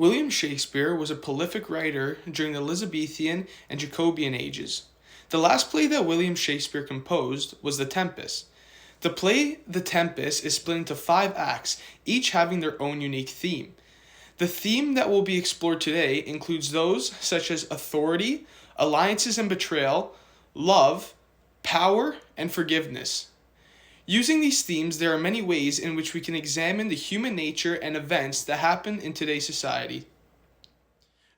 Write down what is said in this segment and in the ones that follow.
William Shakespeare was a prolific writer during the Elizabethan and Jacobean ages. The last play that William Shakespeare composed was The Tempest. The play The Tempest is split into 5 acts, each having their own unique theme. The theme that will be explored today includes those such as authority, alliances and betrayal, love, power, and forgiveness. Using these themes, there are many ways in which we can examine the human nature and events that happen in today's society.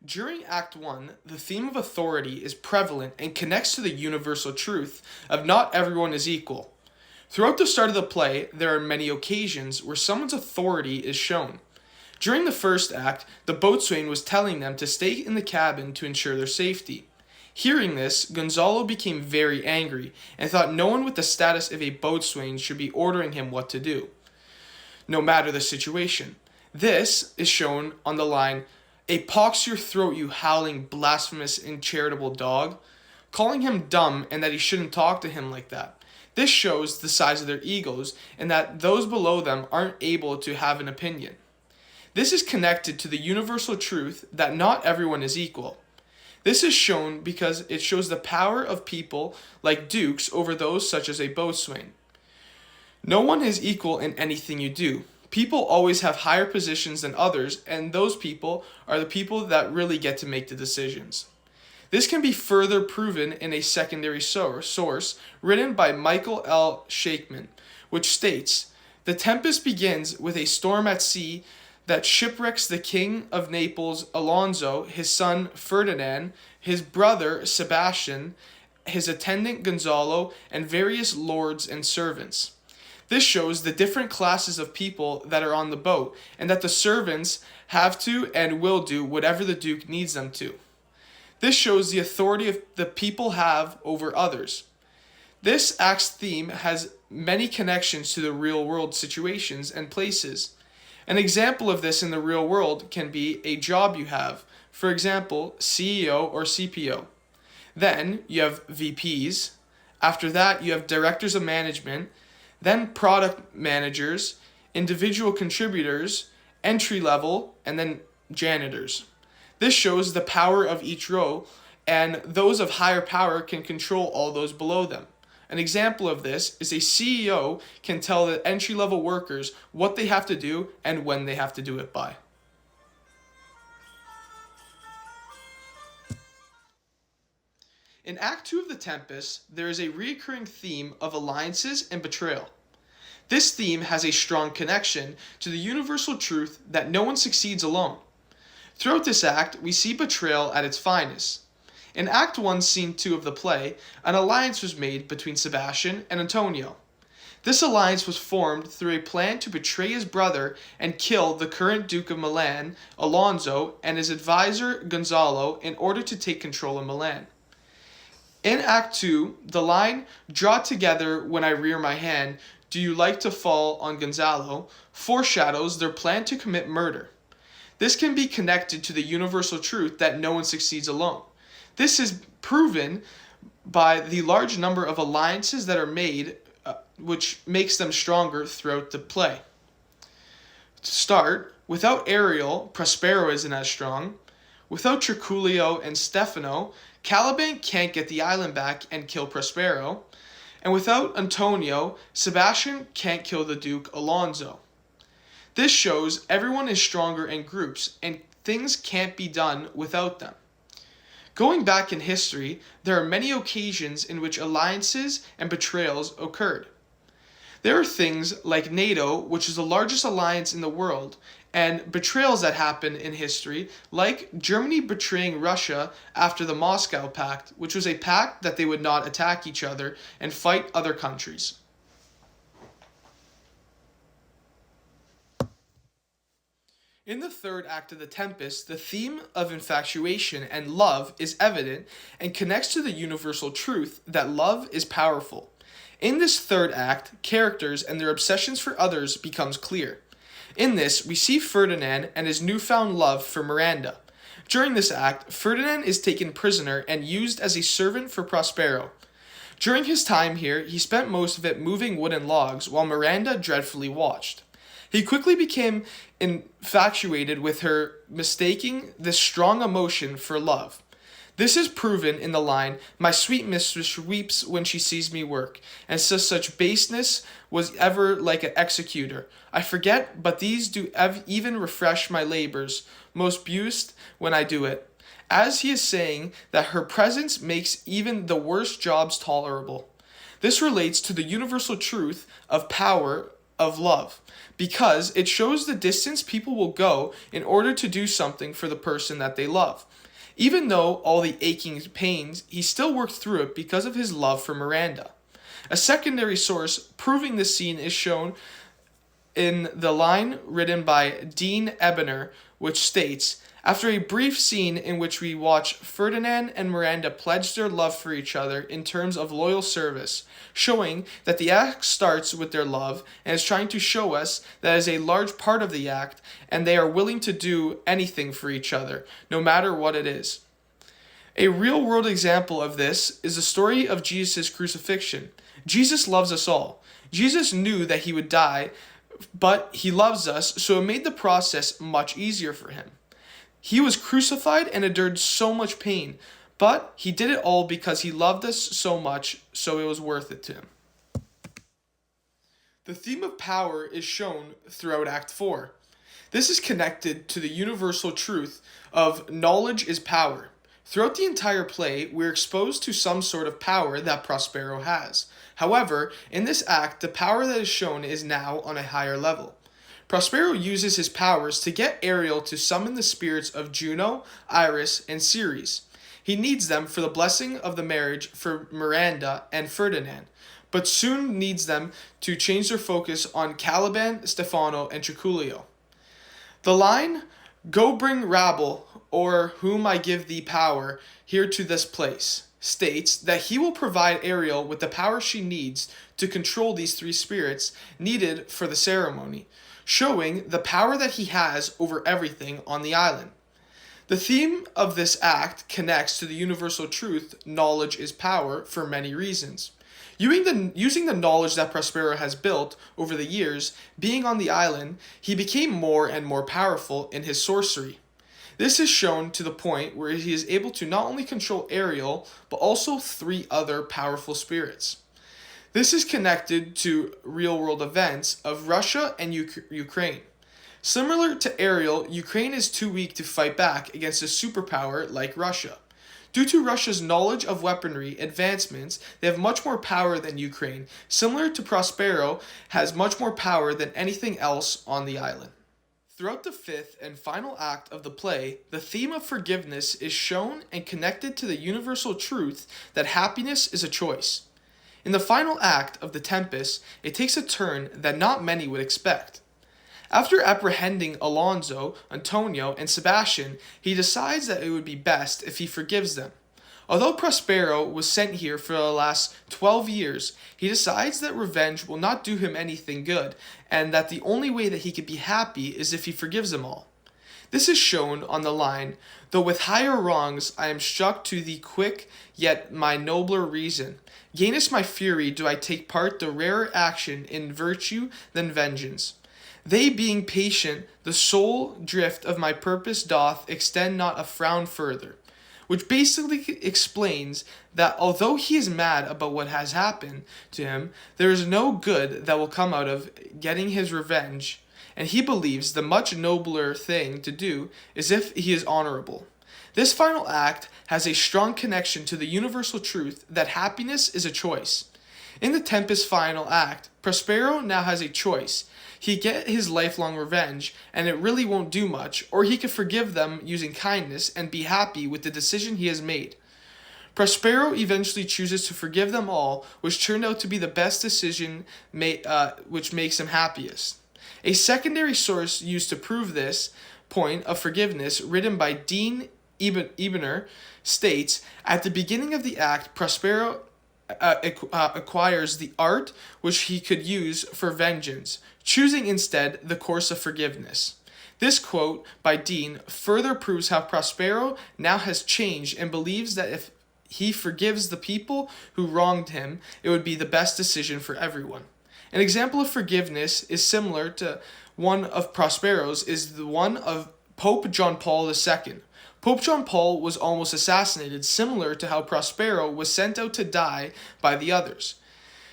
During Act 1, the theme of authority is prevalent and connects to the universal truth of not everyone is equal. Throughout the start of the play, there are many occasions where someone's authority is shown. During the first act, the boatswain was telling them to stay in the cabin to ensure their safety. Hearing this, Gonzalo became very angry and thought no one with the status of a boatswain should be ordering him what to do, no matter the situation. This is shown on the line, "A pox your throat, you howling, blasphemous, uncharitable dog," calling him dumb and that he shouldn't talk to him like that. This shows the size of their egos and that those below them aren't able to have an opinion. This is connected to the universal truth that not everyone is equal. This is shown because it shows the power of people like dukes over those such as a boatswain. No one is equal in anything you do. People always have higher positions than others, and those people are the people that really get to make the decisions. This can be further proven in a secondary source written by Michael L. Shakeman, which states, "The Tempest begins with a storm at sea that shipwrecks the king of Naples, Alonso, his son Ferdinand, his brother Sebastian, his attendant Gonzalo, and various lords and servants." This shows the different classes of people that are on the boat, and that the servants have to and will do whatever the Duke needs them to. This shows the authority of the people have over others. This act's theme has many connections to the real world situations and places. An example of this in the real world can be a job you have, for example, CEO or CPO. Then you have VPs. After that, you have directors of management, then product managers, individual contributors, entry level, and then janitors. This shows the power of each role, and those of higher power can control all those below them. An example of this is a CEO can tell the entry-level workers what they have to do and when they have to do it by. In Act 2 of The Tempest, there is a recurring theme of alliances and betrayal. This theme has a strong connection to the universal truth that no one succeeds alone. Throughout this act, we see betrayal at its finest. In Act 1, Scene 2 of the play, an alliance was made between Sebastian and Antonio. This alliance was formed through a plan to betray his brother and kill the current Duke of Milan, Alonso, and his advisor, Gonzalo, in order to take control of Milan. In Act 2, the line, "Draw together when I rear my hand, do you like to fall on Gonzalo?" foreshadows their plan to commit murder. This can be connected to the universal truth that no one succeeds alone. This is proven by the large number of alliances that are made, which makes them stronger throughout the play. To start, without Ariel, Prospero isn't as strong. Without Triculio and Stefano, Caliban can't get the island back and kill Prospero. And without Antonio, Sebastian can't kill the Duke Alonso. This shows everyone is stronger in groups, and things can't be done without them. Going back in history, there are many occasions in which alliances and betrayals occurred. There are things like NATO, which is the largest alliance in the world, and betrayals that happen in history, like Germany betraying Russia after the Moscow Pact, which was a pact that they would not attack each other and fight other countries. In the third act of The Tempest, the theme of infatuation and love is evident and connects to the universal truth that love is powerful. In this third act, characters and their obsessions for others becomes clear. In this, we see Ferdinand and his newfound love for Miranda. During this act, Ferdinand is taken prisoner and used as a servant for Prospero. During his time here, he spent most of it moving wooden logs while Miranda dreadfully watched. He quickly became infatuated with her, mistaking this strong emotion for love. This is proven in the line, "My sweet mistress weeps when she sees me work, and says such baseness was ever like an executor. I forget, but these do even refresh my labors, most beauest when I do it." As he is saying that her presence makes even the worst jobs tolerable. This relates to the universal truth of power of love, because it shows the distance people will go in order to do something for the person that they love. Even though all the aching pains, he still worked through it because of his love for Miranda. A secondary source proving this scene is shown in the line written by Dean Ebener, which states, "After a brief scene in which we watch Ferdinand and Miranda pledge their love for each other in terms of loyal service, showing that the act starts with their love and is trying to show us that is a large part of the act and they are willing to do anything for each other, no matter what it is." A real-world example of this is the story of Jesus' crucifixion. Jesus loves us all. Jesus knew that he would die, but he loves us, so it made the process much easier for him. He was crucified and endured so much pain, but he did it all because he loved us so much, so it was worth it to him. The theme of power is shown throughout Act 4. This is connected to the universal truth of knowledge is power. Throughout the entire play, we're exposed to some sort of power that Prospero has. However, in this act, the power that is shown is now on a higher level. Prospero uses his powers to get Ariel to summon the spirits of Juno, Iris, and Ceres. He needs them for the blessing of the marriage for Miranda and Ferdinand, but soon needs them to change their focus on Caliban, Stefano, and Triculio. The line, "Go bring rabble, or whom I give thee power, here to this place," states that he will provide Ariel with the power she needs to control these three spirits needed for the ceremony, showing the power that he has over everything on the island. The theme of this act connects to the universal truth, knowledge is power, for many reasons. Using the knowledge that Prospero has built over the years, being on the island, he became more and more powerful in his sorcery. This is shown to the point where he is able to not only control Ariel, but also three other powerful spirits. This is connected to real-world events of Russia and Ukraine. Similar to Ariel, Ukraine is too weak to fight back against a superpower like Russia. Due to Russia's knowledge of weaponry advancements, they have much more power than Ukraine. Similar to Prospero, has much more power than anything else on the island. Throughout the fifth and final act of the play, the theme of forgiveness is shown and connected to the universal truth that happiness is a choice. In the final act of The Tempest, it takes a turn that not many would expect. After apprehending Alonso, Antonio, and Sebastian, he decides that it would be best if he forgives them. Although Prospero was sent here for the last 12 years, he decides that revenge will not do him anything good, and that the only way that he could be happy is if he forgives them all. This is shown on the line, "Though with higher wrongs I am struck to thee quick, yet my nobler reason. Gainst my fury do I take part the rarer action in virtue than vengeance. They being patient, the sole drift of my purpose doth extend not a frown further," which basically explains that although he is mad about what has happened to him, there is no good that will come out of getting his revenge, and he believes the much nobler thing to do is if he is honorable. This final act has a strong connection to the universal truth that happiness is a choice. In the Tempest final act, Prospero now has a choice. He get his lifelong revenge, and it really won't do much, or he could forgive them using kindness and be happy with the decision he has made. Prospero eventually chooses to forgive them all, which turned out to be the best decision which makes him happiest. A secondary source used to prove this point of forgiveness, written by Dean Ebener, states, "At the beginning of the act, Prospero acquires the art which he could use for vengeance, choosing instead the course of forgiveness." This quote by Dean further proves how Prospero now has changed and believes that if he forgives the people who wronged him, it would be the best decision for everyone. An example of forgiveness is similar to one of Prospero's is the one of Pope John Paul II. Pope John Paul was almost assassinated, similar to how Prospero was sent out to die by the others.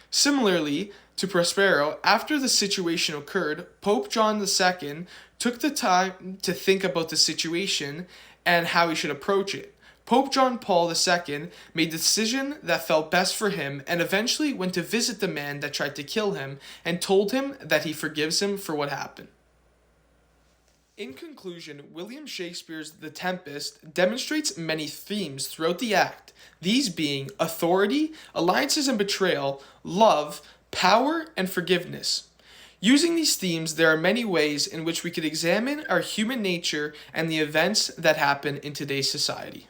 Similarly to Prospero, after the situation occurred, Pope John II took the time to think about the situation and how he should approach it. Pope John Paul II made the decision that felt best for him and eventually went to visit the man that tried to kill him and told him that he forgives him for what happened. In conclusion, William Shakespeare's The Tempest demonstrates many themes throughout the act, these being authority, alliances and betrayal, love, power, and forgiveness. Using these themes, there are many ways in which we could examine our human nature and the events that happen in today's society.